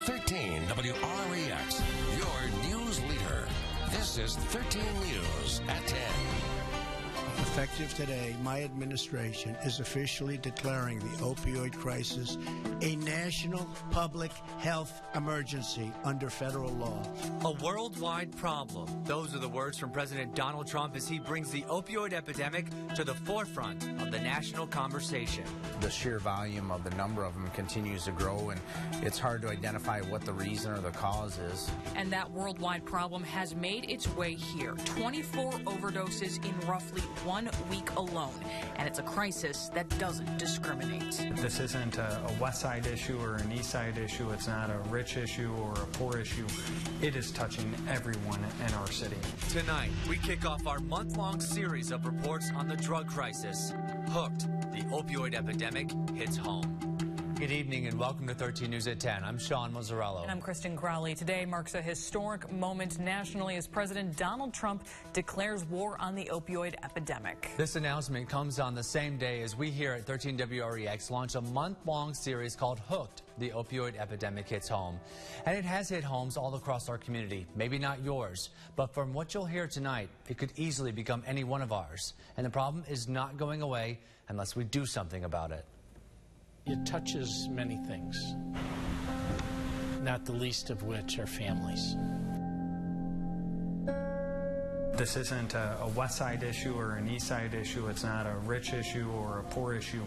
13 WREX, your news leader. This is 13 News at 10. Effective today, my administration is officially declaring the opioid crisis a national public health emergency under federal law. A worldwide problem. Those are the words from President Donald Trump as he brings the opioid epidemic to the forefront of the national conversation. The sheer volume of the number of them continues to grow, and it's hard to identify what the reason or the cause is. And that worldwide problem has made its way here. 24 overdoses in roughly 1 week alone. And it's a crisis that doesn't discriminate. This isn't a West Side issue or an East Side issue. It's not a rich issue or a poor issue. It is touching everyone in our city. Tonight, we kick off our month-long series of reports on the drug crisis. Hooked, the opioid epidemic hits home. Good evening and welcome to 13 News at 10. I'm Sean Mazzarello. And I'm Kristen Crowley. Today marks a historic moment nationally as President Donald Trump declares war on the opioid epidemic. This announcement comes on the same day as we here at 13 WREX launch a month-long series called Hooked, the opioid epidemic hits home. And it has hit homes all across our community. Maybe not yours, but from what you'll hear tonight, it could easily become any one of ours. And the problem is not going away unless we do something about it. It touches many things, not the least of which are families. This isn't a West Side issue or an East Side issue. It's not a rich issue or a poor issue.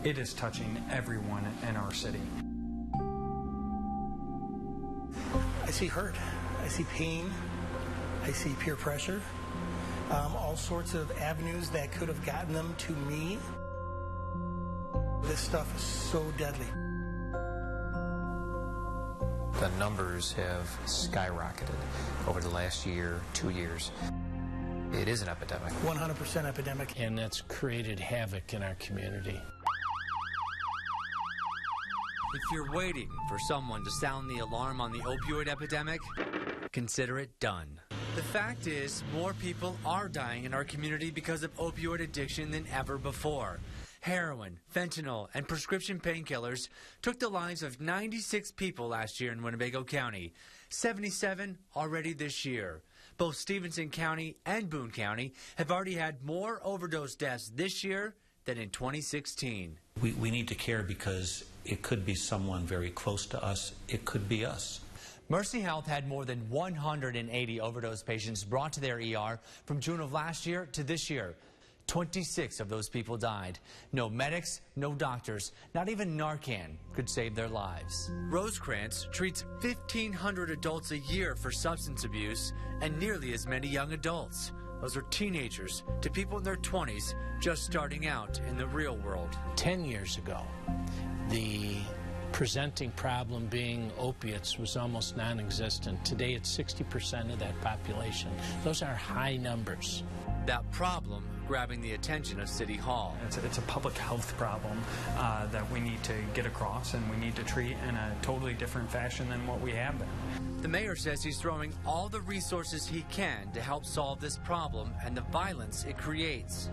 It is touching everyone in our city. I see hurt. I see pain. I see peer pressure. All sorts of avenues that could have gotten them to me. This stuff is so deadly. The numbers have skyrocketed over the last year, 2 years. It is an epidemic. 100% epidemic. And that's created havoc in our community. If you're waiting for someone to sound the alarm on the opioid epidemic, consider it done. The fact is, more people are dying in our community because of opioid addiction than ever before. Heroin, fentanyl, and prescription painkillers took the lives of 96 people last year in Winnebago County, 77 already this year. Both Stevenson County and Boone County have already had more overdose deaths this year than in 2016. We need to care because it could be someone very close to us. It could be us. Mercy Health had more than 180 overdose patients brought to their ER from June of last year to this year. 26 of those people died. No medics, no doctors, not even Narcan could save their lives. Rosecrans treats 1,500 adults a year for substance abuse and nearly as many young adults. Those are teenagers to people in their 20s just starting out in the real world. 10 years ago, the presenting problem being opiates was almost non-existent. Today it's 60% of that population. Those are high numbers. That problem grabbing the attention of City Hall. It's a public health problem that we need to get across and we need to treat in a totally different fashion than what we have been. The mayor says he's throwing all the resources he can to help solve this problem and the violence it creates.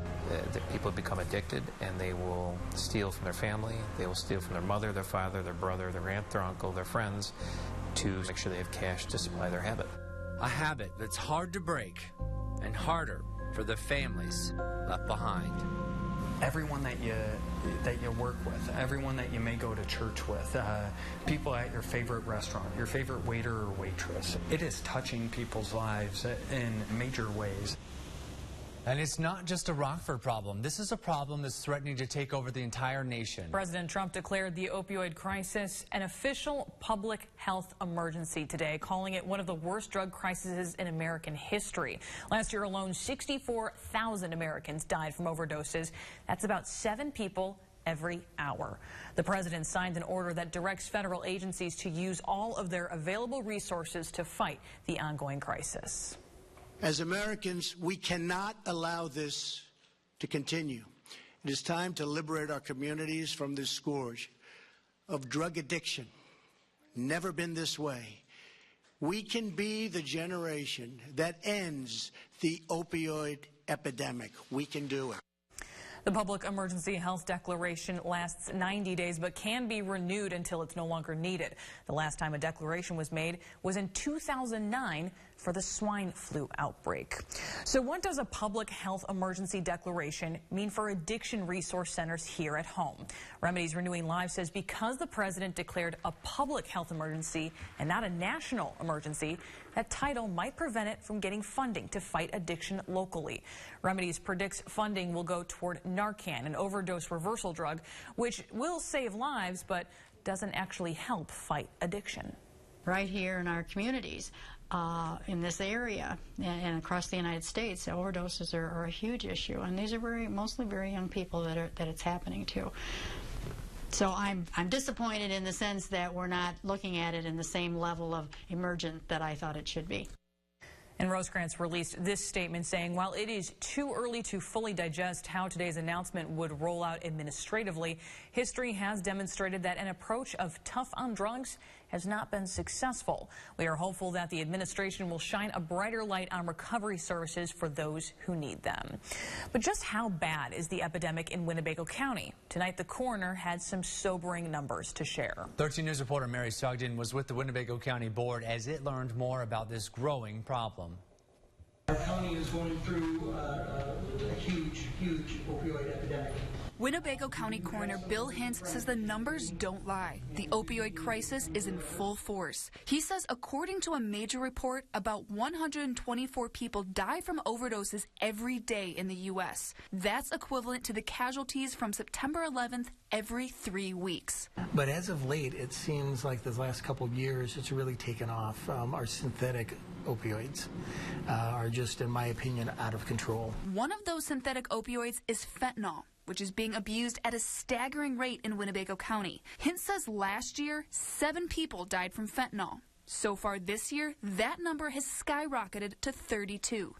The people become addicted, and they will steal from their family. They will steal from their mother, their father, their brother, their aunt, their uncle, their friends, to make sure they have cash to supply their habit. A habit that's hard to break and harder for the families left behind. Everyone that you work with, everyone that you may go to church with, people at your favorite restaurant, your favorite waiter or waitress. It is touching people's lives in major ways. And it's not just a Rockford problem. This is a problem that's threatening to take over the entire nation. President Trump declared the opioid crisis an official public health emergency today, calling it one of the worst drug crises in American history. Last year alone, 64,000 Americans died from overdoses. That's about 7 people every hour. The president signed an order that directs federal agencies to use all of their available resources to fight the ongoing crisis. As Americans, we cannot allow this to continue. It is time to liberate our communities from this scourge of drug addiction. Never been this way. We can be the generation that ends the opioid epidemic. We can do it. The public emergency health declaration lasts 90 days but can be renewed until it's no longer needed. The last time a declaration was made was in 2009 for the swine flu outbreak. So what does a public health emergency declaration mean for addiction resource centers here at home? Remedies Renewing Lives says because the president declared a public health emergency and not a national emergency, that title might prevent it from getting funding to fight addiction locally. Remedies predicts funding will go toward Narcan, an overdose reversal drug, which will save lives but doesn't actually help fight addiction. Right here in our communities, in this area and across the United States, overdoses are a huge issue, and these are mostly very young people that it's happening to. So I'm disappointed in the sense that we're not looking at it in the same level of emergent that I thought it should be. And Rosecrans released this statement saying, while it is too early to fully digest how today's announcement would roll out administratively, history has demonstrated that an approach of tough on drugs has not been successful. We are hopeful that the administration will shine a brighter light on recovery services for those who need them. But just how bad is the epidemic in Winnebago County? Tonight, the coroner had some sobering numbers to share. 13 News reporter Mary Sugden was with the Winnebago County Board as it learned more about this growing problem. Our county is going through a huge opioid epidemic. Winnebago County Coroner Bill Hintz says the numbers don't lie. The opioid crisis is in full force. He says according to a major report, about 124 people die from overdoses every day in the U.S. That's equivalent to the casualties from September 11th every 3 weeks. But as of late, it seems like the last couple of years, it's really taken off. Our synthetic opioids are just, in my opinion, out of control. One of those synthetic opioids is fentanyl, which is being abused at a staggering rate in Winnebago County. Hintz says last year, 7 people died from fentanyl. So far this year, that number has skyrocketed to 32.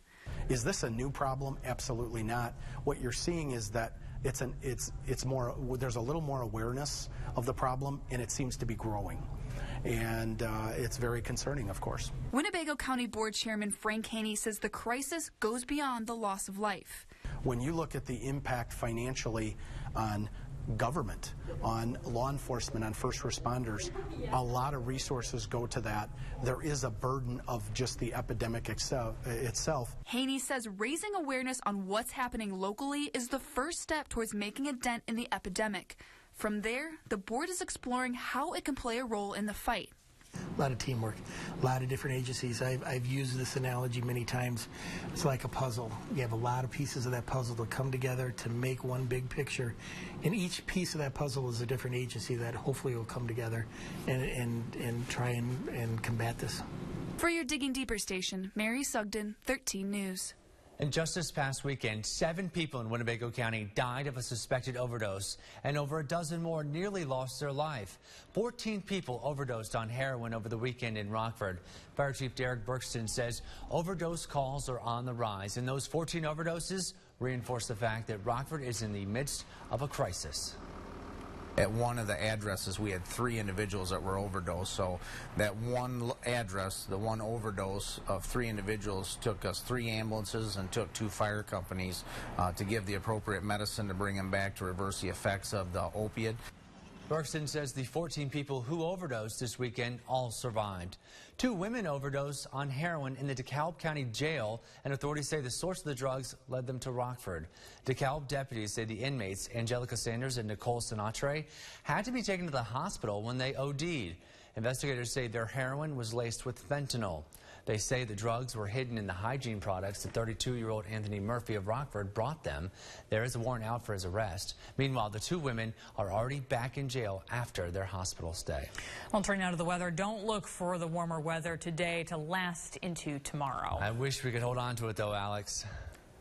Is this a new problem? Absolutely not. What you're seeing is that it's more, there's a little more awareness of the problem, and it seems to be growing. And it's very concerning, of course. Winnebago County Board Chairman Frank Haney says the crisis goes beyond the loss of life. When you look at the impact financially on government, on law enforcement, on first responders, a lot of resources go to that. There is a burden of just the epidemic itself. Haney says raising awareness on what's happening locally is the first step towards making a dent in the epidemic. From there, the board is exploring how it can play a role in the fight. A lot of teamwork, a lot of different agencies. I've used this analogy many times. It's like a puzzle. You have a lot of pieces of that puzzle that come together to make one big picture. And each piece of that puzzle is a different agency that hopefully will come together and try and combat this. For your Digging Deeper station, Mary Sugden, 13 News. And just this past weekend, 7 people in Winnebago County died of a suspected overdose, and over a dozen more nearly lost their life. 14 people overdosed on heroin over the weekend in Rockford. Fire Chief Derek Berkston says overdose calls are on the rise, and those 14 overdoses reinforce the fact that Rockford is in the midst of a crisis. At one of the addresses, we had 3 individuals that were overdosed. So that one address, the one overdose of 3 individuals, took us 3 ambulances and took 2 fire companies to give the appropriate medicine to bring them back to reverse the effects of the opiate. Berkston says the 14 people who overdosed this weekend all survived. 2 women overdosed on heroin in the DeKalb County Jail, and authorities say the source of the drugs led them to Rockford. DeKalb deputies say the inmates, Angelica Sanders and Nicole Sinatre, had to be taken to the hospital when they OD'd. Investigators say their heroin was laced with fentanyl. They say the drugs were hidden in the hygiene products that 32-year-old Anthony Murphy of Rockford brought them. There is a warrant out for his arrest. Meanwhile, the 2 women are already back in jail after their hospital stay. Well, turning now to the weather, don't look for the warmer weather today to last into tomorrow. I wish we could hold on to it, though, Alex.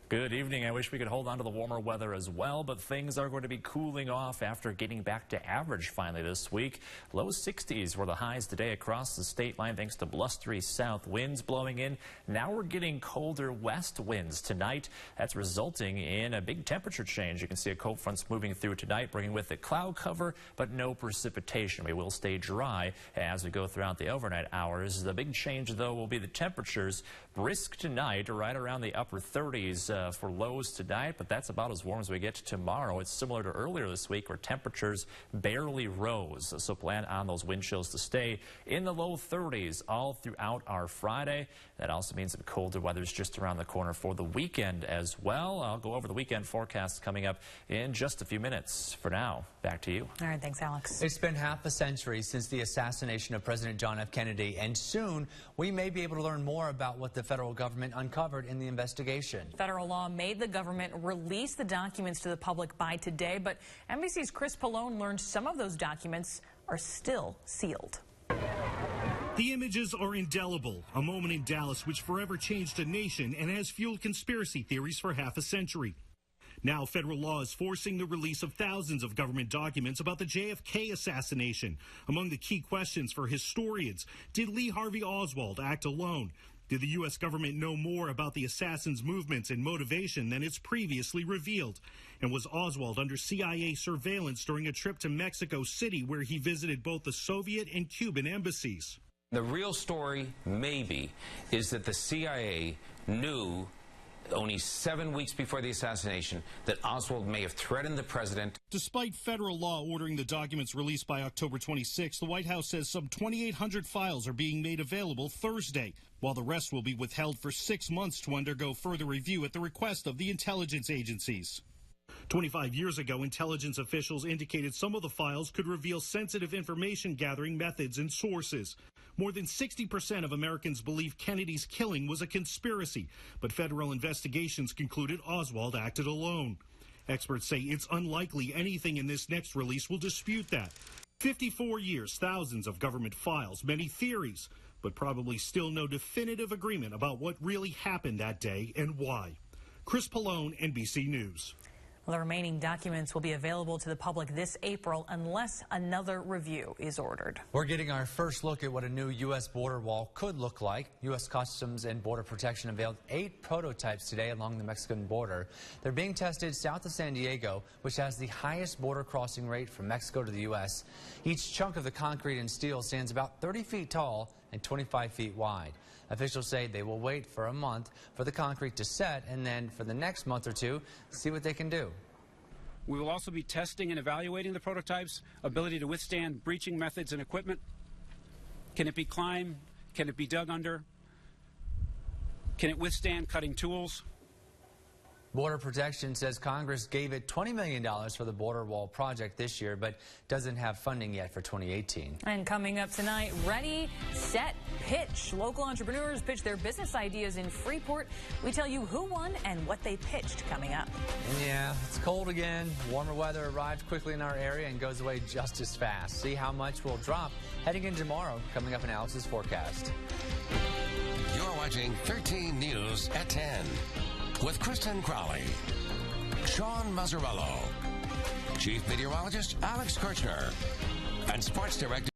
Good evening. I wish we could hold on to the warmer weather as well, but things are going to be cooling off after getting back to average finally this week. Low 60s were the highs today across the state line thanks to blustery south winds blowing in. Now we're getting colder west winds tonight. That's resulting in a big temperature change. You can see a cold front's moving through tonight, bringing with it cloud cover, but no precipitation. We will stay dry as we go throughout the overnight hours. The big change, though, will be the temperatures. Brisk tonight, right around the upper 30s. for lows tonight, but that's about as warm as we get tomorrow. It's similar to earlier this week where temperatures barely rose. So plan on those wind chills to stay in the low 30s all throughout our Friday. That also means that colder weather is just around the corner for the weekend as well. I'll go over the weekend forecast coming up in just a few minutes. For now, back to you. All right, thanks, Alex. It's been half a century since the assassination of President John F. Kennedy, and soon we may be able to learn more about what the federal government uncovered in the investigation. Federal law made the government release the documents to the public by today, but NBC's Chris Pallone learned some of those documents are still sealed. The images are indelible, a moment in Dallas which forever changed a nation and has fueled conspiracy theories for half a century. Now federal law is forcing the release of thousands of government documents about the JFK assassination. Among the key questions for historians, did Lee Harvey Oswald act alone? Did the U.S. government know more about the assassin's movements and motivation than it's previously revealed? And was Oswald under CIA surveillance during a trip to Mexico City where he visited both the Soviet and Cuban embassies? The real story, maybe, is that the CIA knew only 7 weeks before the assassination that Oswald may have threatened the president. Despite federal law ordering the documents released by October 26, the White House says some 2,800 files are being made available Thursday, while the rest will be withheld for 6 months to undergo further review at the request of the intelligence agencies. 25 years ago, intelligence officials indicated some of the files could reveal sensitive information gathering methods and sources. More than 60% of Americans believe Kennedy's killing was a conspiracy, but federal investigations concluded Oswald acted alone. Experts say it's unlikely anything in this next release will dispute that. 54 years, thousands of government files, many theories, but probably still no definitive agreement about what really happened that day and why. Chris Pallone, NBC News. Well, the remaining documents will be available to the public this April unless another review is ordered. We're getting our first look at what a new U.S. border wall could look like. U.S. Customs and Border Protection unveiled 8 prototypes today along the Mexican border. They're being tested south of San Diego, which has the highest border crossing rate from Mexico to the U.S. Each chunk of the concrete and steel stands about 30 feet tall and 25 feet wide. Officials say they will wait for a month for the concrete to set and then for the next month or two, see what they can do. We will also be testing and evaluating the prototypes' ability to withstand breaching methods and equipment. Can it be climbed? Can it be dug under? Can it withstand cutting tools? Border Protection says Congress gave it $20 million for the border wall project this year, but doesn't have funding yet for 2018. And coming up tonight, Ready, Set, Pitch. Local entrepreneurs pitch their business ideas in Freeport. We tell you who won and what they pitched coming up. Yeah, it's cold again. Warmer weather arrives quickly in our area and goes away just as fast. See how much will drop heading in tomorrow, coming up in Alice's forecast. You're watching 13 News at 10. With Kristen Crowley, Sean Mazzarello, Chief Meteorologist Alex Kirchner, and Sports Director